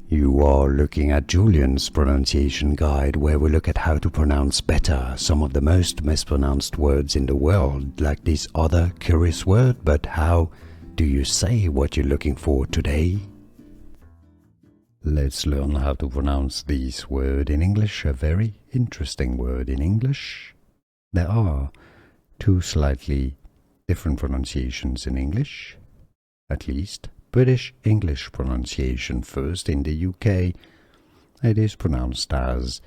You are looking at Julian's pronunciation guide, where we look at how to pronounce better some of the most mispronounced words in the world, like this other curious word. But how do you say what you're looking for today? Let's learn how to pronounce this word in English, a very interesting word in English. There are two slightly different pronunciations in English, at least. British English pronunciation first. In the UK, it is pronounced as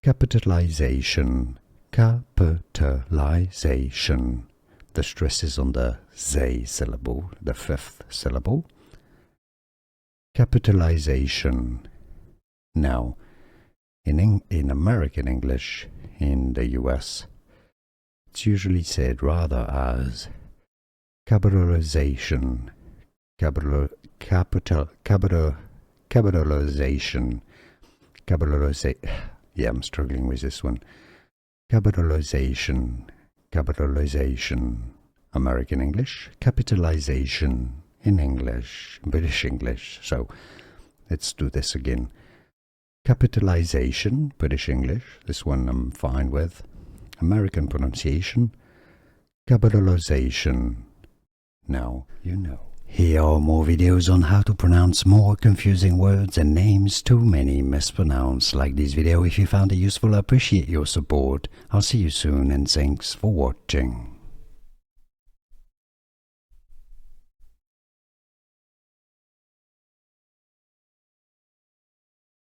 capitalization, capitalization. The stress is on the Z syllable, the fifth syllable. Capitalization. Now, in American English, in the US, it's usually said rather as capitalization. Capitalization. Yeah, I'm struggling with this one. Capitalization. American English. Capitalization in English. British English. So let's do this again. Capitalization, British English. This one I'm fine with. American pronunciation. Capitalization. Now you know. Here are more videos on how to pronounce more confusing words and names too many mispronounced. Like this video if you found it useful. I appreciate your support. I'll see you soon and thanks for watching.